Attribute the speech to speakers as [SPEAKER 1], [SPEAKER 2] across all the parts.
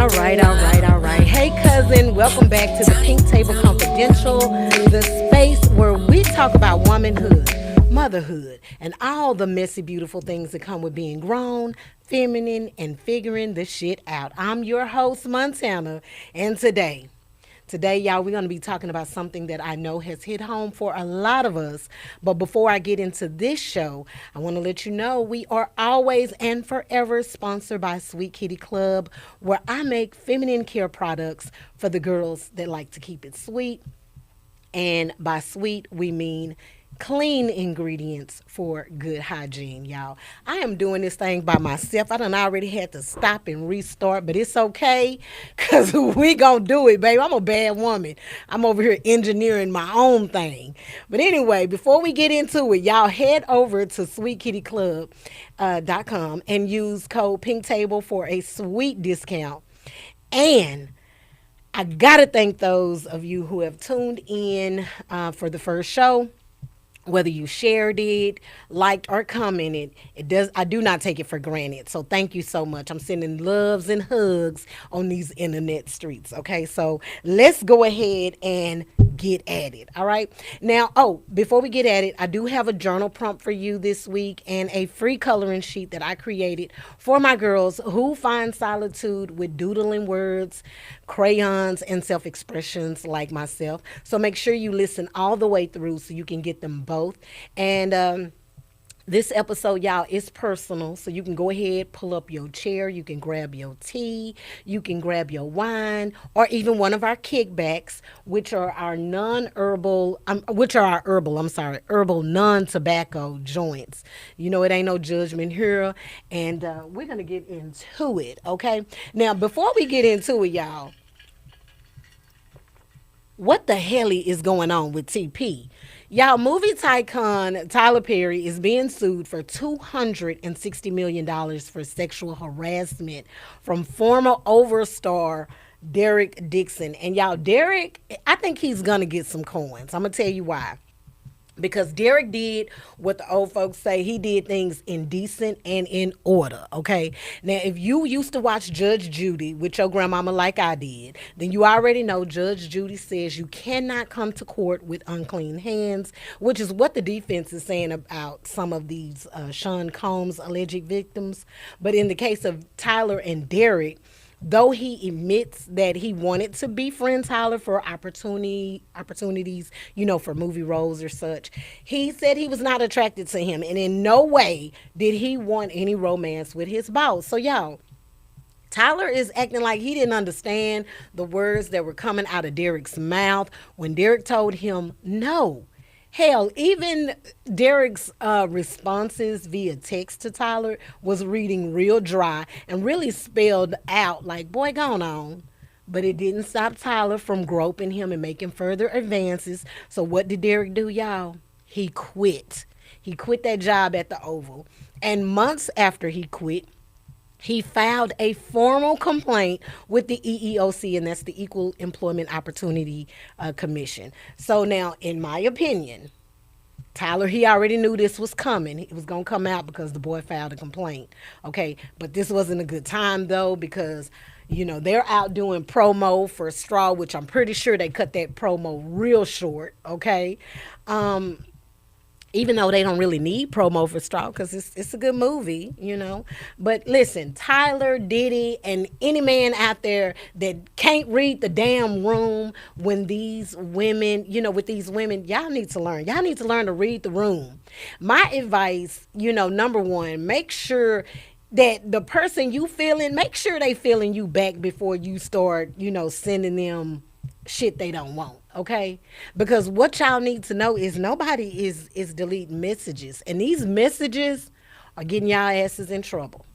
[SPEAKER 1] All right, all right, all right. Hey, cousin, welcome back to the Pink Table Confidential, the space where we talk about womanhood, motherhood, and all the messy, beautiful things that come with being grown, feminine, and figuring the shit out. I'm your host, Montana, and Today, y'all, we're going to be talking about something that I know has hit home for a lot of us. But before I get into this show, I want to let you know we are always and forever sponsored by Sweet Kitty Club, where I make feminine care products for the girls that like to keep it sweet. And by sweet, we mean clean ingredients for good hygiene, y'all. I am doing this thing by myself. I done already had to stop and restart, but it's okay because we gonna do it, baby. I'm a bad woman. I'm over here engineering my own thing. But anyway, before we get into it, y'all head over to sweetkittyclub.com and use code PINKTABLE for a sweet discount. And I gotta thank those of you who have tuned in for the first show. Whether you shared it, liked, or commented, I do not take it for granted. So thank you so much. I'm sending loves and hugs on these internet streets. Okay, so let's go ahead and get at it. All right. Now, before we get at it, I do have a journal prompt for you this week and a free coloring sheet that I created for my girls who find solitude with doodling words, crayons, and self expressions like myself. So make sure you listen all the way through so you can get them both. And this episode, y'all, is personal. So you can go ahead, pull up your chair. You can grab your tea. You can grab your wine or even one of our kickbacks, which are our herbal non-tobacco joints. You know, it ain't no judgment here. And we're going to get into it, okay? Now, before we get into it, y'all, what the hell is going on with TP? Y'all, movie tycoon Tyler Perry is being sued for $260 million for sexual harassment from former Overstar Derek Dixon. And y'all, Derek, I think he's going to get some coins. I'm going to tell you why. Because Derek did what the old folks say, he did things in decent and in order, okay? Now, if you used to watch Judge Judy with your grandmama like I did, then you already know Judge Judy says you cannot come to court with unclean hands, which is what the defense is saying about some of these Sean Combs alleged victims. But in the case of Tyler and Derek, though he admits that he wanted to befriend Tyler for opportunities, you know, for movie roles or such, he said he was not attracted to him, and in no way did he want any romance with his boss. So, y'all, Tyler is acting like he didn't understand the words that were coming out of Derek's mouth when Derek told him no. Hell, even Derek's responses via text to Tyler was reading real dry and really spelled out like, boy, gone on. But it didn't stop Tyler from groping him and making further advances. So what did Derek do, y'all? He quit. He quit that job at the Oval. And months after he quit, he filed a formal complaint with the EEOC, and that's the Equal Employment Opportunity Commission. So now, in my opinion, Tyler, he already knew this was coming. It was going to come out because the boy filed a complaint. Okay, but this wasn't a good time, though, because, you know, they're out doing promo for Straw, which I'm pretty sure they cut that promo real short, okay? Even though they don't really need promo for Straw because it's a good movie, you know. But listen, Tyler, Diddy, and any man out there that can't read the damn room when these women, you know, with these women, y'all need to learn. Y'all need to learn to read the room. My advice, you know, number one, make sure that the person you feeling, make sure they feeling you back before you start, you know, sending them shit they don't want, okay? Because what y'all need to know is nobody is deleting messages, and these messages are getting y'all asses in trouble,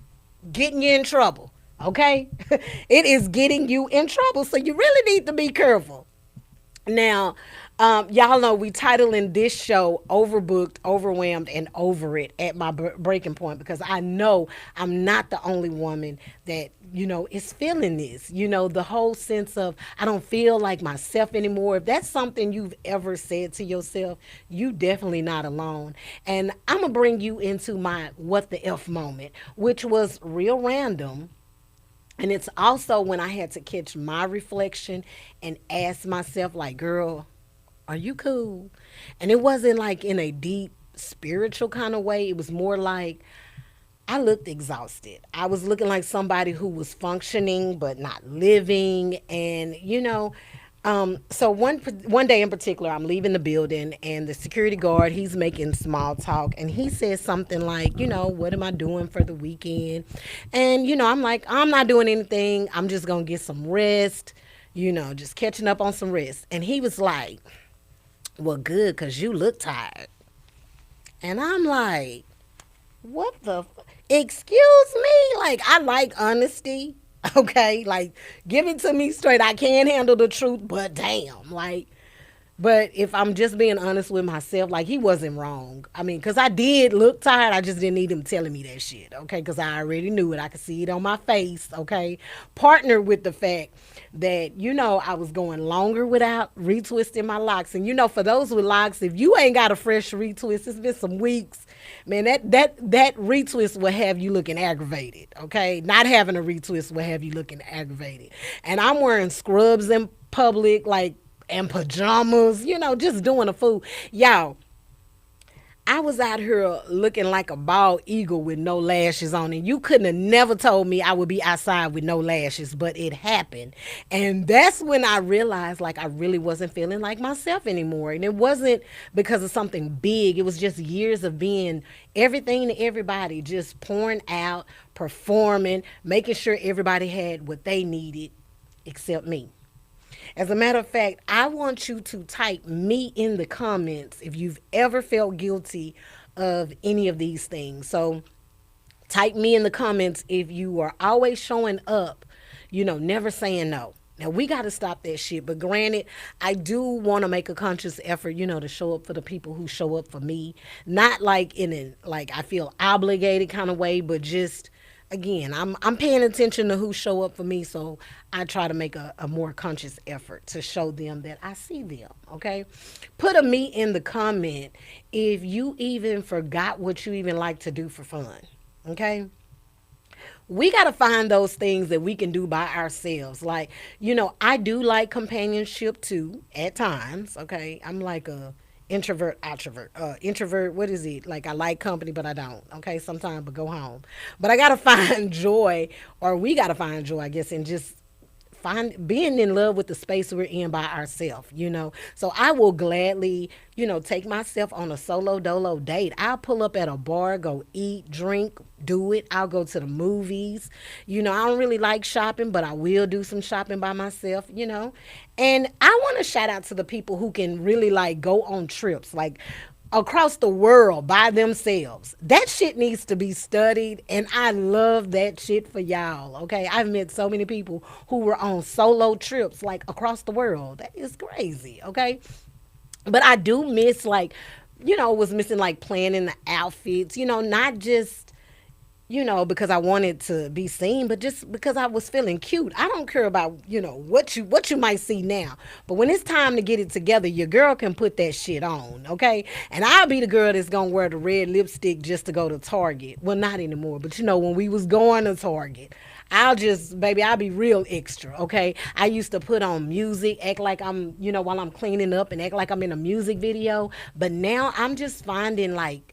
[SPEAKER 1] getting you in trouble, okay? It is getting you in trouble, so you really need to be careful. Now, y'all know we titling this show Overbooked, Overwhelmed, and Over It at my breaking point because I know I'm not the only woman that, you know, is feeling this. You know, the whole sense of I don't feel like myself anymore. If that's something you've ever said to yourself, you definitely not alone. And I'm going to bring you into my what the F moment, which was real random. And it's also when I had to catch my reflection and ask myself, like, girl, are you cool? And it wasn't like in a deep spiritual kind of way. It was more like I looked exhausted. I was looking like somebody who was functioning but not living. And, so one day in particular, I'm leaving the building, and the security guard, he's making small talk, and he says something like, what am I doing for the weekend? And I'm like, I'm not doing anything. I'm just gonna get some rest. Just catching up on some rest. And he was like, well, good, cause you look tired. And I'm like, what the? Excuse me? Like, I like honesty. Okay, like, give it to me straight. I can't handle the truth, but damn, like, but if I'm just being honest with myself, like, he wasn't wrong. I mean, because I did look tired. I just didn't need him telling me that shit, okay? Because I already knew it. I could see it on my face, okay? Partner with the fact that, I was going longer without retwisting my locks. And, for those with locks, if you ain't got a fresh retwist, it's been some weeks, man, that retwist will have you looking aggravated, okay? Not having a retwist will have you looking aggravated. And I'm wearing scrubs in public, like, and pajamas, just doing a fool. Y'all, I was out here looking like a bald eagle with no lashes on, and you couldn't have never told me I would be outside with no lashes, but it happened. And that's when I realized, like, I really wasn't feeling like myself anymore. And it wasn't because of something big, it was just years of being everything to everybody, just pouring out, performing, making sure everybody had what they needed except me. As a matter of fact, I want you to type me in the comments if you've ever felt guilty of any of these things. So type me in the comments if you are always showing up, never saying no. Now we got to stop that shit. But granted, I do want to make a conscious effort, to show up for the people who show up for me. Not like in a like I feel obligated kind of way, but just again, I'm paying attention to who show up for me, so I try to make a more conscious effort to show them that I see them. Okay, put a me in the comment if you even forgot what you even like to do for fun. Okay, we got to find those things that we can do by ourselves. Like, I do like companionship too at times. Okay, I'm like a introvert, outrovert. Introvert, what is it? Like, I like company, but I don't. Okay, sometimes, but go home. But I got to find joy, or we got to find joy, I guess, in just find being in love with the space we're in by ourselves. So I will gladly, take myself on a solo dolo date. I'll pull up at a bar, go eat, drink, do it. I'll go to the movies. I don't really like shopping, but I will do some shopping by myself. And I want to shout out to the people who can really like go on trips. Like, across the world by themselves. That shit needs to be studied, and I love that shit for y'all. Okay, I've met so many people who were on solo trips like across the world. That is crazy. Okay, but I do miss like, was missing like planning the outfits. Not just because I wanted to be seen, but just because I was feeling cute. I don't care about, what you might see now. But when it's time to get it together, your girl can put that shit on, okay? And I'll be the girl that's gonna wear the red lipstick just to go to Target. Well, not anymore, but when we was going to Target, I'll be real extra, okay? I used to put on music, act like I'm, while I'm cleaning up and act like I'm in a music video. But now I'm just finding like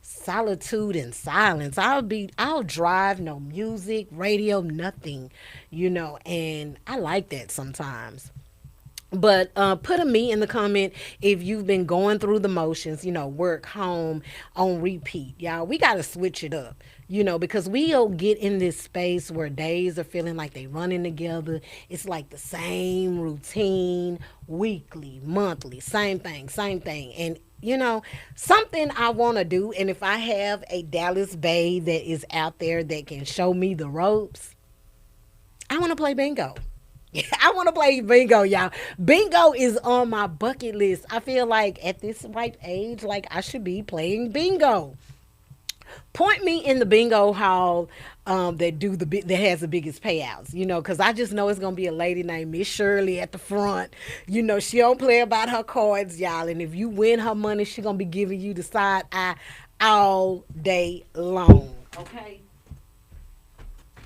[SPEAKER 1] solitude and silence. I'll drive, no music, radio, nothing, and I like that sometimes. But put a me in the comment if you've been going through the motions, work, home, on repeat. Y'all, we got to switch it up, because we'll get in this space where days are feeling like they running together. It's like the same routine, weekly, monthly, same thing, same thing. And something I want to do, and if I have a Dallas Bay that is out there that can show me the ropes, I want to play bingo. I want to play bingo, y'all. Bingo is on my bucket list. I feel like at this ripe age, like I should be playing bingo. Point me in the bingo hall that has the biggest payouts, because I just know it's gonna be a lady named Miss Shirley at the front. She don't play about her cards, y'all, and if you win her money, she gonna be giving you the side eye all day long. Okay,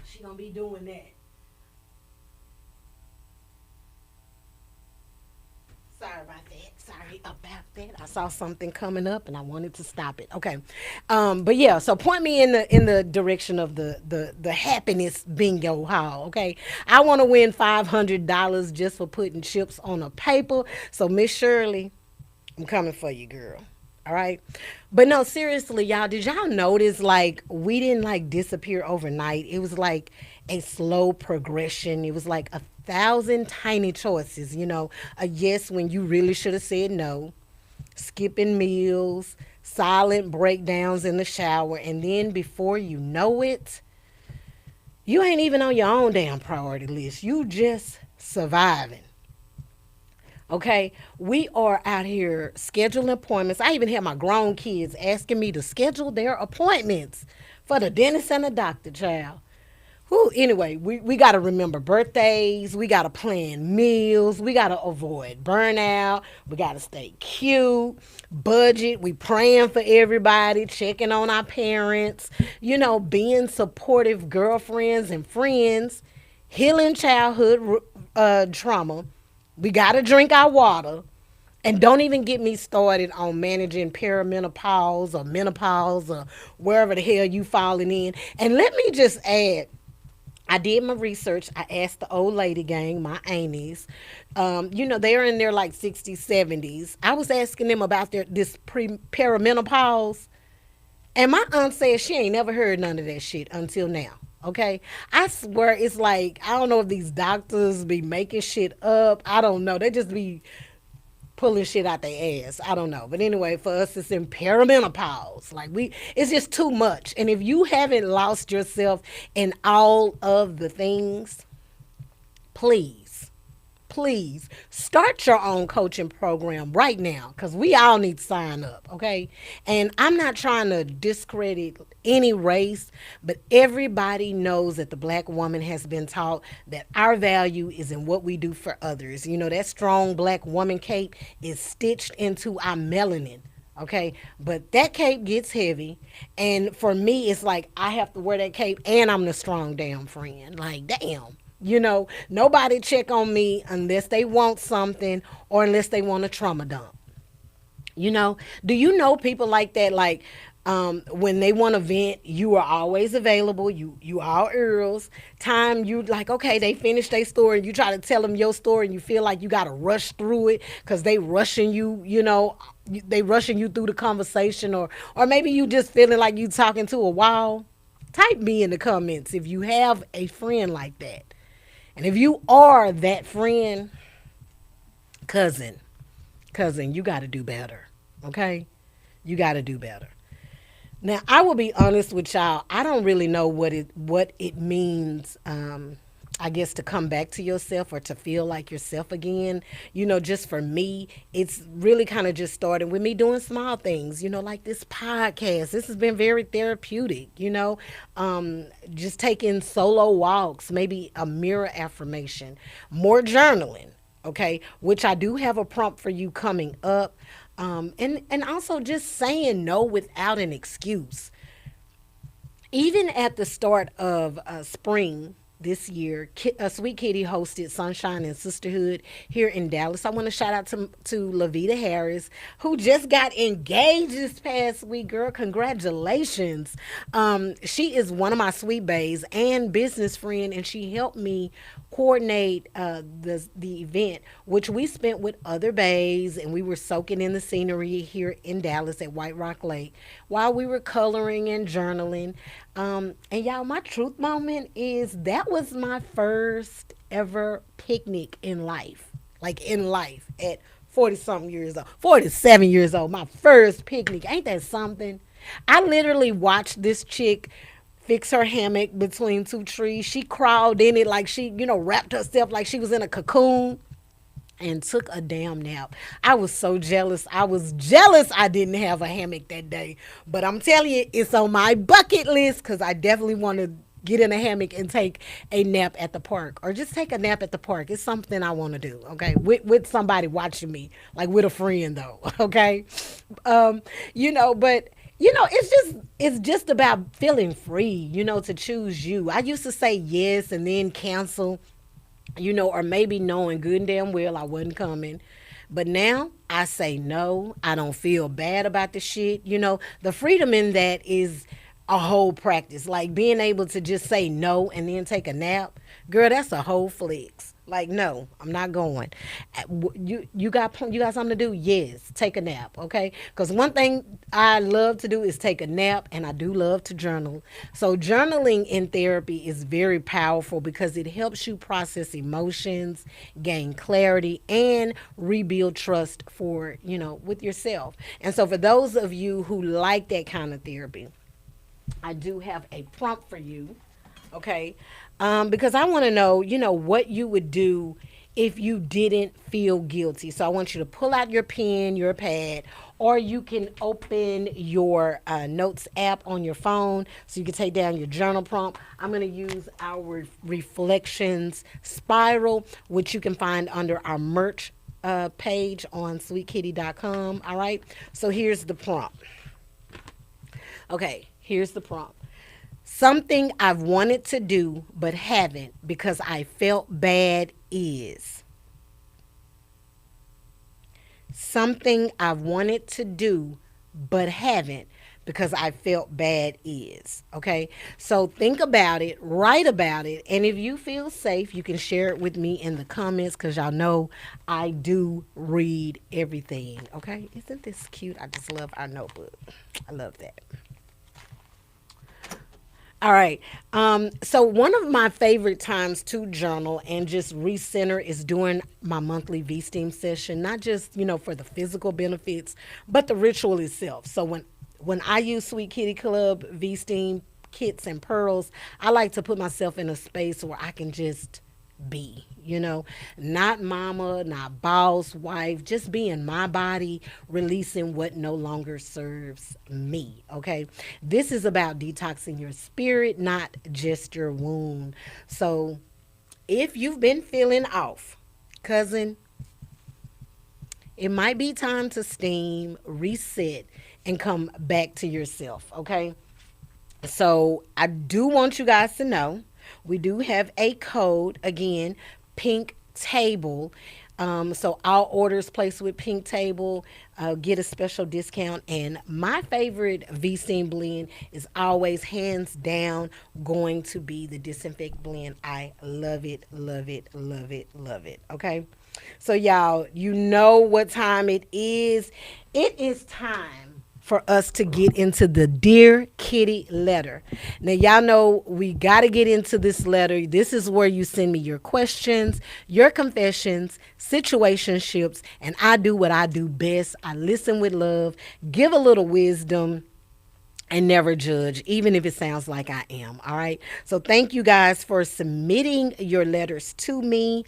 [SPEAKER 1] she gonna be doing that. sorry about that. I saw something coming up and I wanted to stop it. Okay. But yeah, so point me in the direction of the happiness bingo hall. Okay. I want to win $500 just for putting chips on a paper. So Miss Shirley, I'm coming for you, girl. All right. But no, seriously, y'all, did y'all notice like we didn't like disappear overnight? It was like a slow progression. It was like a thousand tiny choices, a yes when you really should have said no, skipping meals, silent breakdowns in the shower, and then before you know it, you ain't even on your own damn priority list. You just surviving. Okay, we are out here scheduling appointments. I even had my grown kids asking me to schedule their appointments for the dentist and the doctor, child. Whew, anyway, we got to remember birthdays. We got to plan meals. We got to avoid burnout. We got to stay cute. Budget. We praying for everybody, checking on our parents, being supportive girlfriends and friends, healing childhood trauma. We got to drink our water. And don't even get me started on managing perimenopause or menopause or wherever the hell you falling in. And let me just add, I did my research. I asked the old lady gang, my aunties. They're in their like 60s, 70s. I was asking them about this perimenopause. And my aunt said she ain't never heard none of that shit until now. Okay. I swear it's like, I don't know if these doctors be making shit up. I don't know. They just be pulling shit out their ass. I don't know. But anyway, for us, it's in perimenopause. Like it's just too much. And if you haven't lost yourself in all of the things, please start your own coaching program right now because we all need to sign up, okay? And I'm not trying to discredit any race, but everybody knows that the black woman has been taught that our value is in what we do for others. That strong black woman cape is stitched into our melanin. Okay, but that cape gets heavy, and for me, it's like I have to wear that cape, and I'm the strong damn friend. Like, damn. Nobody check on me unless they want something or unless they want a trauma dump. Do you know people like that? Like, when they want to vent, you are always available. You all ears. Time you like, okay, they finish their story, and you try to tell them your story, and you feel like you got to rush through it because they rushing you. They rushing you through the conversation, or maybe you just feeling like you talking to a wall. Type me in the comments if you have a friend like that. And if you are that friend, cousin, you got to do better. Okay? You got to do better. Now, I will be honest with y'all. I don't really know what it means, I guess, to come back to yourself or to feel like yourself again. Just for me, it's really kind of just starting with me doing small things, like this podcast. This has been very therapeutic, just taking solo walks, maybe a mirror affirmation, more journaling, okay, which I do have a prompt for you coming up. And also just saying no without an excuse. Even at the start of spring this year, Sweet Kitty hosted Sunshine and Sisterhood here in Dallas. I want to shout out to Lavita Harris, who just got engaged this past week. Girl, congratulations. She is one of my sweet baes and business friend, and she helped me coordinate the event, which we spent with other bays, and we were soaking in the scenery here in Dallas at White Rock Lake while we were coloring and journaling. And y'all, my truth moment is that was my first ever picnic in life. Like in life at 40 something years old, 47 years old, my first picnic. Ain't that something? I literally watched this chick fix her hammock between two trees. She crawled in it like she, wrapped herself like she was in a cocoon and took a damn nap. I was so jealous. I was jealous I didn't have a hammock that day. But I'm telling you, it's on my bucket list because I definitely want to get in a hammock and take a nap at the park, or just take a nap at the park. It's something I want to do, okay, with somebody watching me, like with a friend though, okay. But it's just about feeling free, to choose you. I used to say yes and then cancel, or maybe knowing good and damn well I wasn't coming. But now I say no. I don't feel bad about the shit. The freedom in that is a whole practice. Like being able to just say no and then take a nap. Girl, that's a whole flex. Like, no, I'm not going. You got something to do? Yes, take a nap, okay? Because one thing I love to do is take a nap, and I do love to journal. So journaling in therapy is very powerful because it helps you process emotions, gain clarity, and rebuild trust with yourself. And so for those of you who like that kind of therapy, I do have a prompt for you, okay? Because I want to know, what you would do if you didn't feel guilty. So I want you to pull out your pen, your pad, or you can open your notes app on your phone so you can take down your journal prompt. I'm going to use our reflections spiral, which you can find under our merch page on sweetkitty.com. All right. So here's the prompt. Okay, here's the prompt. Something I've wanted to do but haven't because I felt bad is. Something I've wanted to do but haven't because I felt bad is. Okay, so think about it, write about it, and if you feel safe, you can share it with me in the comments because y'all know I do read everything. Okay, isn't this cute? I just love our notebook. I love that. All right. So one of my favorite times to journal and just recenter is during my monthly V-Steam session, not just, for the physical benefits, but the ritual itself. So when I use Sweet Kitty Club V-Steam kits and pearls, I like to put myself in a space where I can just be, not mama, not boss, wife, just being my body, releasing what no longer serves me. Okay. This is about detoxing your spirit, not just your wound. So if you've been feeling off, cousin, it might be time to steam, reset, and come back to yourself. Okay. So I do want you guys to know we do have a code again, Pink Table. So all orders placed with Pink Table get a special discount. And my favorite V-Steam blend is always hands down going to be the Disinfect blend. I love it, love it, love it, love it. Okay. So y'all, you know what time it is. It is time for us to get into the Dear Kitty letter. Now, y'all know we got to get into this letter. This is where you send me your questions, your confessions, situationships, and I do what I do best. I listen with love, give a little wisdom, and never judge, even if it sounds like I am. All right. So thank you guys for submitting your letters to me.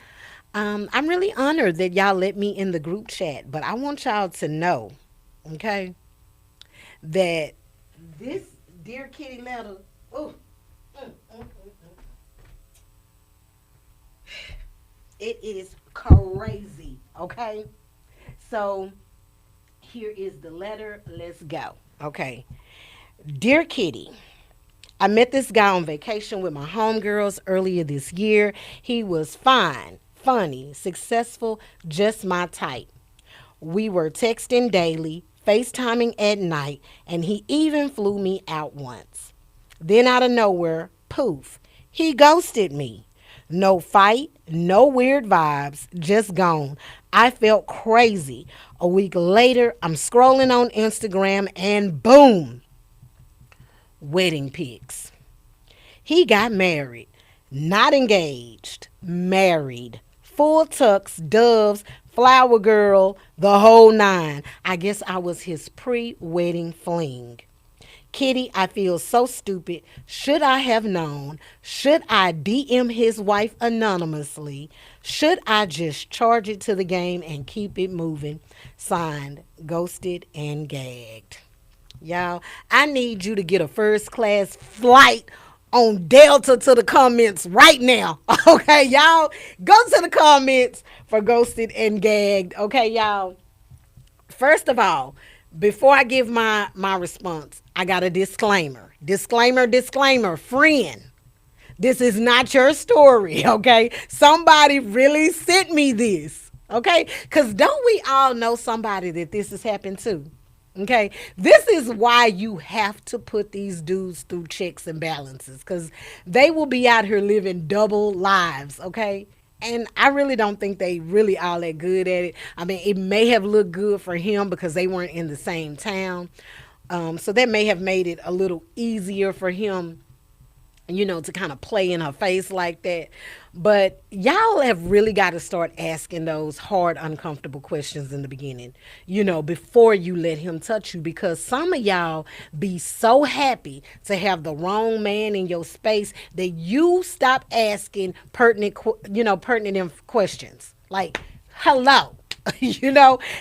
[SPEAKER 1] I'm really honored that y'all let me in the group chat, but I want y'all to know, okay, that this Dear Kitty letter, oh, it is crazy, okay? So here is the letter. Let's go. Okay. Dear Kitty, I met this guy on vacation with my homegirls earlier this year. He was fine, funny, successful, just my type. We were texting daily, FaceTiming at night, and he even flew me out once. Then out of nowhere, poof, he ghosted me. No fight, no weird vibes, just gone. I felt crazy. A week later, I'm scrolling on Instagram and boom, wedding pics. He got married, not engaged, married. Full tux, doves, flower girl, the whole nine. I guess I was his pre-wedding fling. Kitty, I feel so stupid. Should I have known? Should I DM his wife anonymously? Should I just charge it to the game and keep it moving? Signed, Ghosted and Gagged. Y'all, I need you to get a first class flight on Delta to the comments right now. Okay, y'all, go to the comments for Ghosted and Gagged. Okay, y'all. First of all, before I give my response, I got a disclaimer. Disclaimer, friend. This is not your story, okay? Somebody really sent me this, Okay? Because don't we all know somebody that this has happened to? Okay? This is why you have to put these dudes through checks and balances because they will be out here living double lives. Okay? And I really don't think they really all that good at it. I mean, it may have looked good for him because they weren't in the same town. So that may have made it a little easier for him, to kind of play in her face like that. But y'all have really got to start asking those hard, uncomfortable questions in the beginning, before you let him touch you. Because some of y'all be so happy to have the wrong man in your space that you stop asking pertinent questions. Like, hello.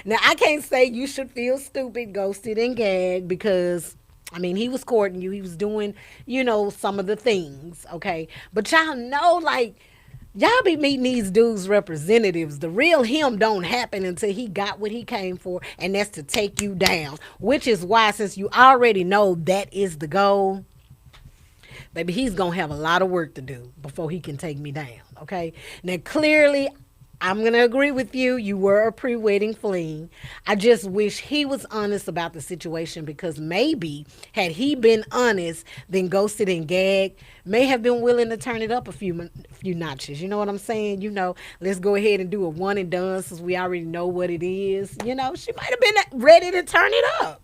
[SPEAKER 1] Now I can't say you should feel stupid, ghosted, and gagged because I mean, he was courting you. He was doing, some of the things, okay? But y'all know, like, y'all be meeting these dudes' representatives. The real him don't happen until he got what he came for, and that's to take you down. Which is why, since you already know that is the goal, baby, he's going to have a lot of work to do before he can take me down, okay? Now, clearly, I'm going to agree with you. You were a pre wedding fling. I just wish he was honest about the situation because maybe had he been honest, then ghosted and gagged, may have been willing to turn it up a few notches. You know what I'm saying? Let's go ahead and do a one and done since we already know what it is. She might have been ready to turn it up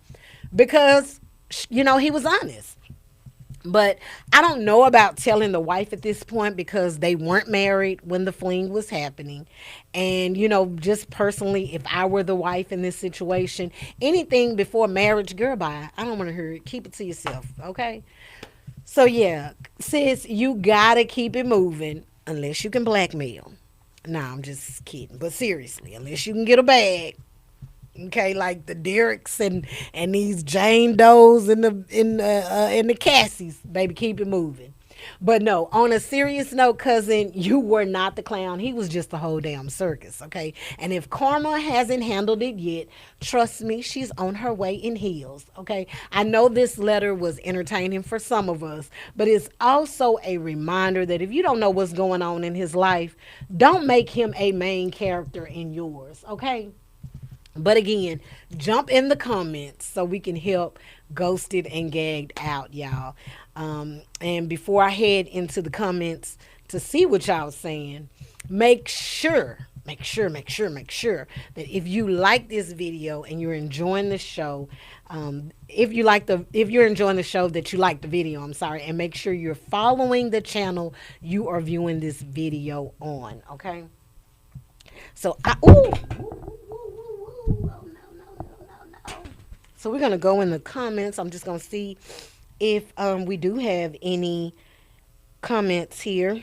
[SPEAKER 1] because, he was honest. But I don't know about telling the wife at this point because they weren't married when the fling was happening. And, just personally, if I were the wife in this situation, anything before marriage, girl, bye. I don't want to hear it. Keep it to yourself, okay? So, yeah, sis, you got to keep it moving unless you can blackmail. Nah, I'm just kidding. But seriously, unless you can get a bag. Okay, like the Derricks and these Jane Does and the Cassies, baby, keep it moving. But no, on a serious note, cousin, you were not the clown. He was just the whole damn circus, okay? And if Karma hasn't handled it yet, trust me, she's on her way in heels, okay? I know this letter was entertaining for some of us, but it's also a reminder that if you don't know what's going on in his life, don't make him a main character in yours, okay? But again, jump in the comments so we can help Ghosted and Gagged out, y'all. And before I head into the comments to see what y'all saying, make sure that if you like this video and you're enjoying the show, if you're enjoying the show, that you like the video, I'm sorry, and make sure you're following the channel you are viewing this video on, okay? So so we're gonna go in the comments. I'm just gonna see if we do have any comments here.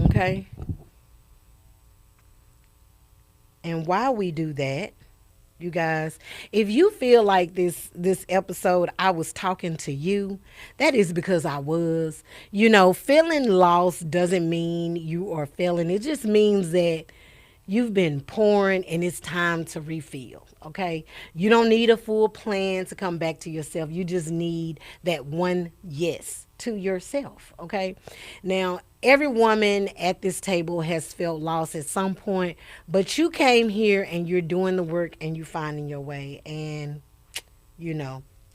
[SPEAKER 1] Okay. And while we do that, you guys, if you feel like this episode I was talking to you, that is because I was. Feeling lost doesn't mean you are failing. It just means that you've been pouring and it's time to refill, okay? You don't need a full plan to come back to yourself. You just need that one yes to yourself, okay? Now, every woman at this table has felt lost at some point, but you came here and you're doing the work and you're finding your way. And,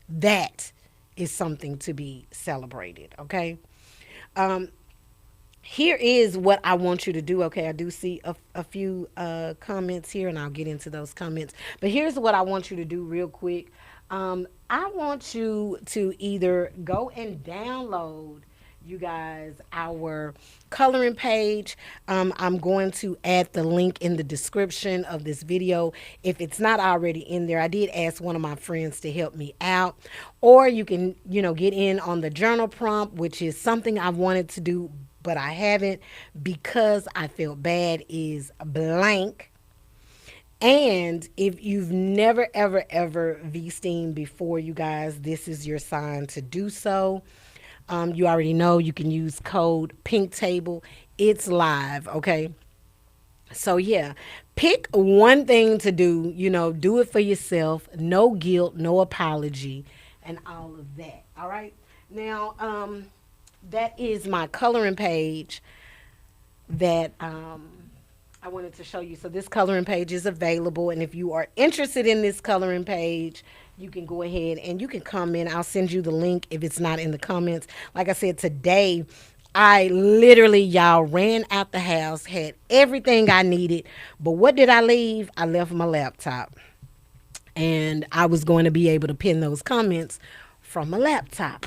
[SPEAKER 1] that is something to be celebrated, okay? Here is what I want you to do. Okay, I do see a few comments here, and I'll get into those comments. But here's what I want you to do real quick. I want you to either go and download, you guys, our coloring page. I'm going to add the link in the description of this video if it's not already in there. I did ask one of my friends to help me out. Or you can, get in on the journal prompt, which is something I've wanted to do but I haven't because I felt bad, is blank. And if you've never, ever, ever V-steamed before, you guys, this is your sign to do so. You already know you can use code PINKTABLE. It's live, okay? So, yeah, pick one thing to do, do it for yourself. No guilt, no apology, and all of that, all right? Now, that is my coloring page. that I wanted to show you. So this coloring page is available, and if you are interested in this coloring page, you can go ahead and you can comment. I'll send you the link if it's not in the comments. Like I said, today I literally, y'all, ran out the house, had everything I needed, but what did I leave? I left my laptop, and I was going to be able to pin those comments from a laptop.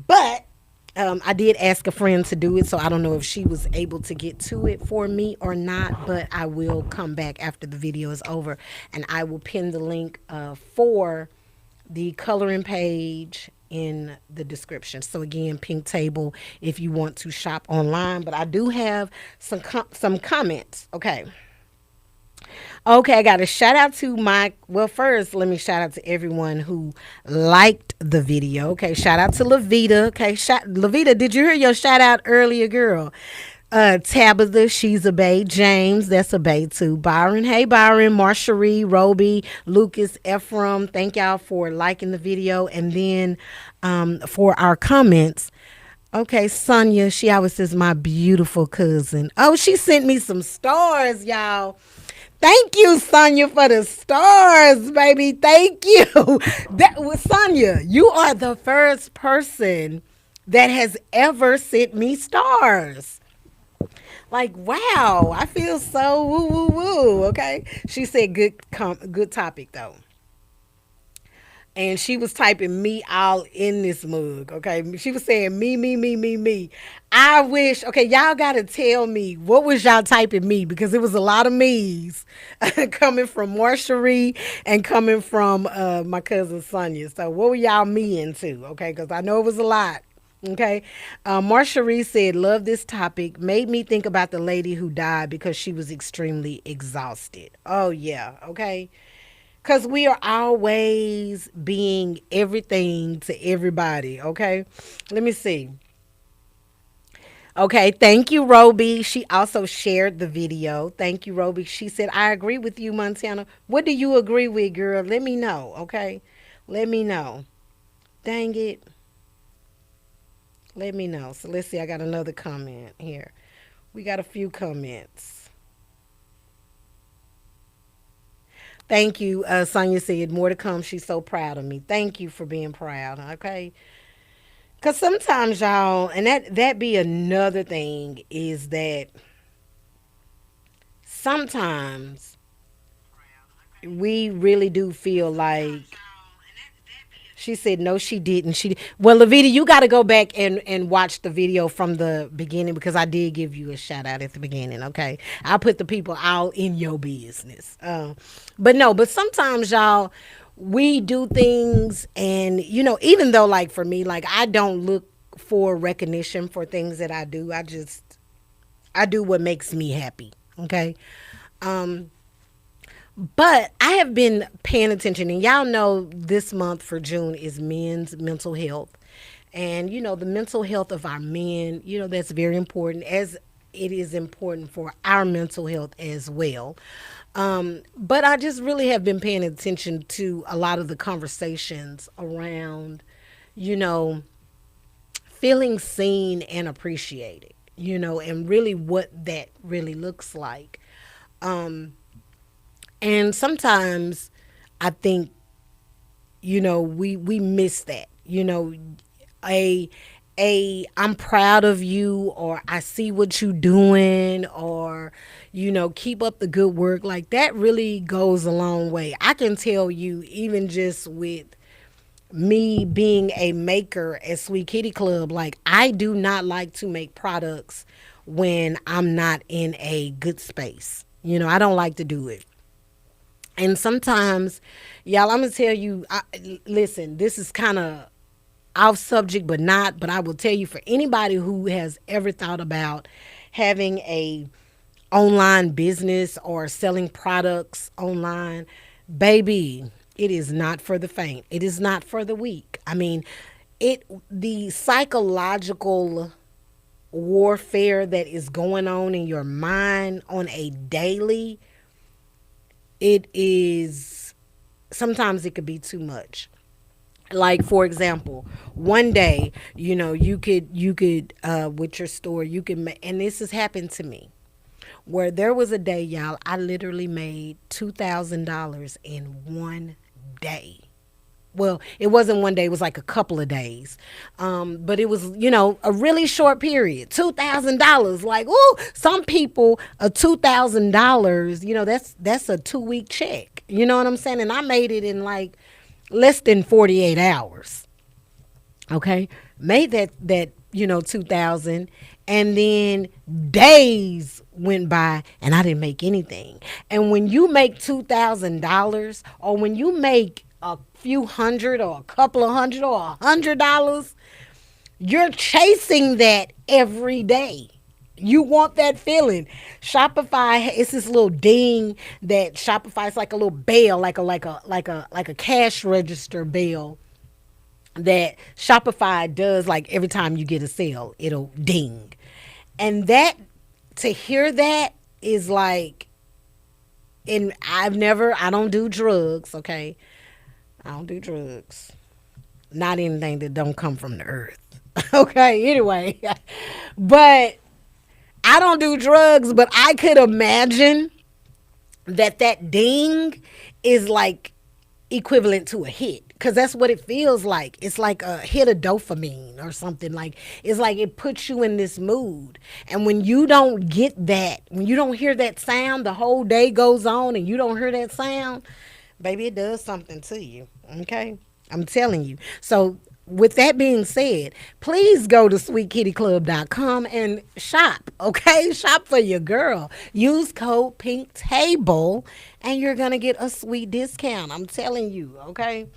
[SPEAKER 1] But I did ask a friend to do it, so I don't know if she was able to get to it for me or not, but I will come back after the video is over and I will pin the link for the coloring page in the description. So again, Pink Table if you want to shop online, but I do have some comments. Okay. Okay, I got a shout out to my. Well, first, let me shout out to everyone who liked the video. Okay, shout out to Lavita. Okay, Lavita, did you hear your shout out earlier, girl? Tabitha, she's a bae. James, that's a bae too. Byron, hey Byron, Marsherie, Roby, Lucas, Ephraim, thank y'all for liking the video. And then for our comments, okay, Sonia, she always says my beautiful cousin. Oh, she sent me some stars, y'all. Thank you, Sonia, for the stars, baby. Thank you. That was Sonia. You are the first person that has ever sent me stars. Like, wow, I feel so woo woo woo. Okay, she said good topic though, and she was typing me all in this mug. Okay, she was saying me. I wish. Okay, y'all gotta tell me what was y'all typing me because it was a lot of me's coming from Marsherie and coming from my cousin Sonia. So what were y'all me into? Okay, because I know it was a lot. Okay. Marsherie said, love this topic. Made me think about the lady who died because she was extremely exhausted. Oh, yeah. Okay. Because we are always being everything to everybody. Okay. Let me see. Okay. Thank you, Roby. She also shared the video. Thank you, Roby. She said, I agree with you, Montana. What do you agree with, girl? Let me know. Okay. Let me know. Dang it. Let me know. So let's see. I got another comment here. We got a few comments. Thank you. Sonia said, more to come. She's so proud of me. Thank you for being proud. Okay. Because sometimes, y'all, and that be another thing, is that sometimes we really do feel like she said no, she didn't. Well, Lavita, you got to go back and watch the video from the beginning because I did give you a shout out at the beginning. Okay, I'll put the people all in your business. But no, but sometimes y'all, we do things, and even though like for me, like I don't look for recognition for things that I do. I do what makes me happy. Okay. But I have been paying attention, and y'all know this month for June is men's mental health. And, the mental health of our men, that's very important, as it is important for our mental health as well. But I just really have been paying attention to a lot of the conversations around, you know, feeling seen and appreciated, and really what that really looks like. And sometimes I think, we miss that. A I'm proud of you, or I see what you doing, or keep up the good work. Like that really goes a long way. I can tell you, even just with me being a maker at Sweet Kitty Club, like I do not like to make products when I'm not in a good space. I don't like to do it. And sometimes, y'all, I'm gonna tell you. Listen, this is kind of off subject, but not. But I will tell you, for anybody who has ever thought about having a online business or selling products online, baby, it is not for the faint. It is not for the weak. I mean, the psychological warfare that is going on in your mind on a daily, it is sometimes it could be too much. Like for example, one day, you could with your store, you can and this has happened to me. where there was a day, y'all, I literally made $2,000 in one day. Well, it wasn't one day, it was like a couple of days. But it was, a really short period. $2,000. Like, ooh, some people, a $2,000, that's a 2 week check. You know what I'm saying? And I made it in like less than 48 hours. Okay. Made that 2000, and then days went by and I didn't make anything. And when you make $2,000, or when you make a few hundred or a couple of hundred or $100, you're chasing that every day. You want that feeling. Shopify, it's this little ding that Shopify, it's like a little bell, like a cash register bell that Shopify does. Like every time you get a sale, it'll ding. And that, to hear that is like, and I don't do drugs, okay? I don't do drugs. Not anything that don't come from the earth. Okay, anyway. But I don't do drugs, but I could imagine that ding is like equivalent to a hit, because that's what it feels like. It's like a hit of dopamine or something. Like, it's like it puts you in this mood, and when you don't get that, when you don't hear that sound, the whole day goes on and you don't hear that sound, baby, it does something to you. Okay, I'm telling you. So with that being said, please go to sweetkittyclub.com and shop, okay? Shop for your girl. Use code Pink Table and you're going to get a sweet discount. I'm telling you, okay?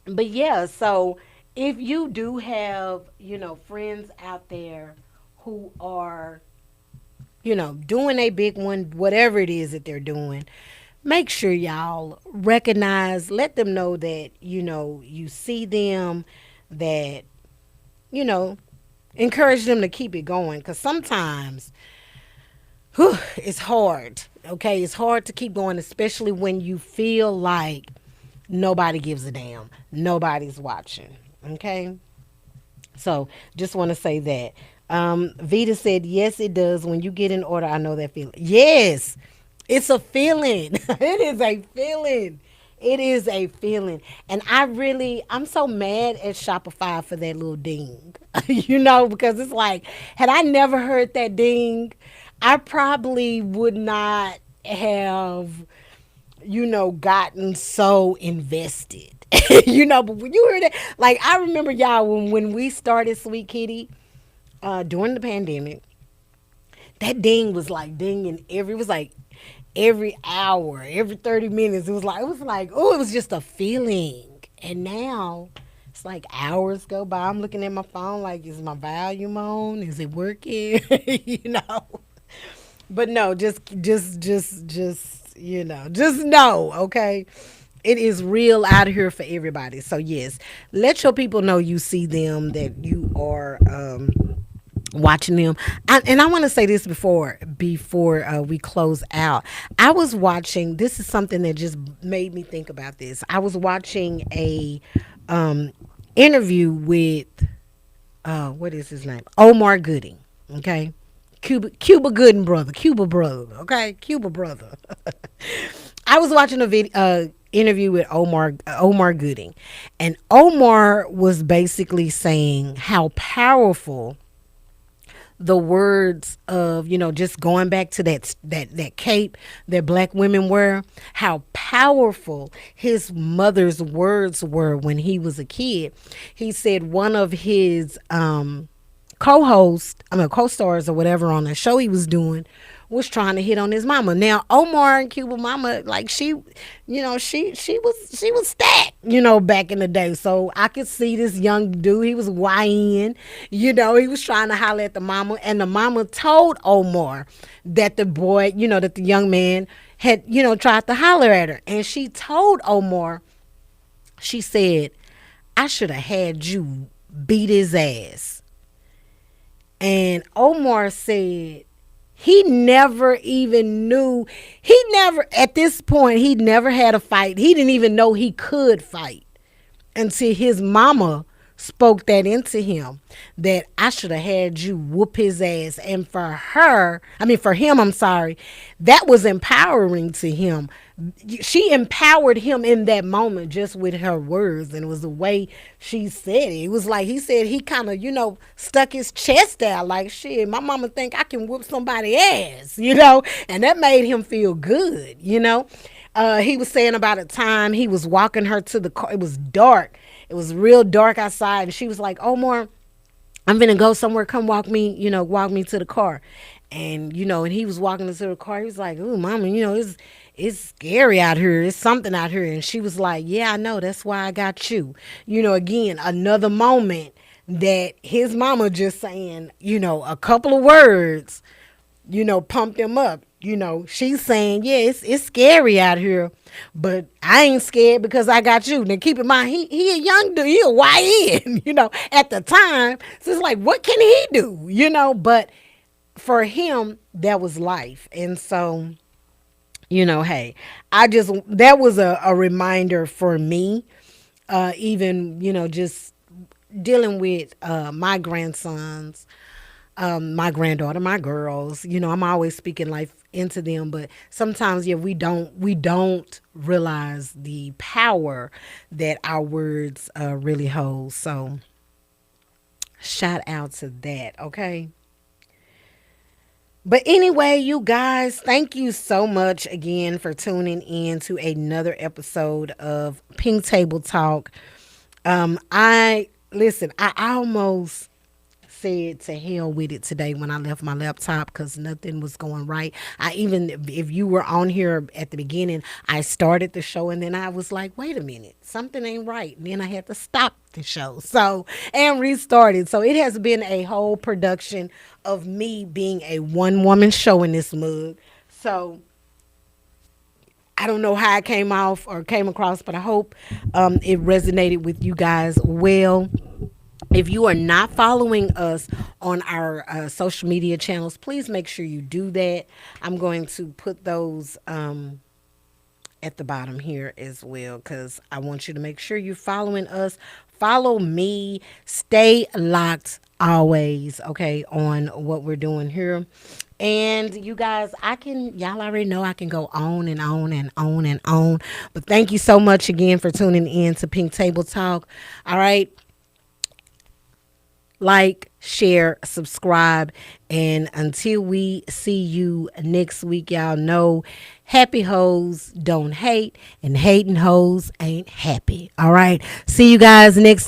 [SPEAKER 1] But yeah, so if you do have, friends out there who are, doing a big one, whatever it is that they're doing, make sure y'all recognize, let them know that, you see them, that, you know, encourage them to keep it going. Because sometimes, it's hard. Okay, it's hard to keep going, especially when you feel like nobody gives a damn, nobody's watching. Okay, so just want to say that. Vita said, yes, it does. When you get in order, I know that feeling. Yes, it's a feeling. It is a feeling. It is a feeling. And I'm so mad at Shopify for that little ding, because it's like, had I never heard that ding, I probably would not have, gotten so invested. But when you heard that, like, I remember y'all when we started Sweet Kitty during the pandemic, that ding was like dinging it was like every hour, every 30 minutes. Oh, it was just a feeling. And now it's like hours go by. I'm looking at my phone like, is my volume on? Is it working? But no, just know, okay? It is real out here for everybody. So yes, let your people know you see them, that you are watching them. And I want to say this before we close out. I was watching. This is something that just made me think about this. I was watching a interview with what is his name? Omar Gooding. Okay, Cuba Gooding brother. Cuba brother. Okay, Cuba brother. I was watching a video. Interview with Omar Gooding, and Omar was basically saying how powerful the words of, just going back to that cape that black women wear, how powerful his mother's words were when he was a kid. He said one of his co-stars or whatever on the show he was doing was trying to hit on his mama. Now Omar and Cuba mama, like, she was stacked, back in the day. So I could see this young dude, he was YN, he was trying to holler at the mama, and the mama told Omar that the boy, that the young man had, tried to holler at her. And she told Omar, she said, I should have had you beat his ass. And Omar said, he never even knew. At this point, he never had a fight. He didn't even know he could fight until his mama spoke that into him, that I should have had you whoop his ass. And for her, I mean, for him, I'm sorry, that was empowering to him. She empowered him in that moment just with her words, and it was the way she said it. It was like he said he kind of, stuck his chest out like, shit, my mama think I can whoop somebody ass, and that made him feel good. He was saying about a time he was walking her to the car. It was dark. It was real dark outside, and she was like, Omar, I'm gonna go somewhere. Come walk me to the car. And he was walking us to the car. He was like, "Ooh, mama, it's scary out here. It's something out here." And she was like, "Yeah, I know. That's why I got you." Again, another moment that his mama just saying, a couple of words, pumped him up. She's saying, yeah, it's scary out here, but I ain't scared because I got you. Now keep in mind, he a young dude, he a YN, at the time. So it's like, what can he do? But for him, that was life. And so, hey, that was a reminder for me, even, just dealing with my grandsons, my granddaughter, my girls. I'm always speaking life into them, but sometimes, yeah, we don't realize the power that our words really hold. So, shout out to that. Okay. But anyway, you guys, thank you so much again for tuning in to another episode of Pink Table Talk. I listen. I almost said to hell with it today when I left my laptop because nothing was going right. If you were on here at the beginning, I started the show and then I was like, wait a minute, something ain't right. And then I had to stop the show and restarted. So it has been a whole production of me being a one woman show in this mug. So I don't know how it came off or came across, but I hope it resonated with you guys well. If you are not following us on our social media channels, please make sure you do that. I'm going to put those at the bottom here as well because I want you to make sure you're following us. Follow me. Stay locked always, okay, on what we're doing here. And you guys, y'all already know I can go on and on and on and on. But thank you so much again for tuning in to Pink Table Talk. All right. Like, share, subscribe, and until we see you next week, y'all know happy hoes don't hate, and hating hoes ain't happy. All right. See you guys next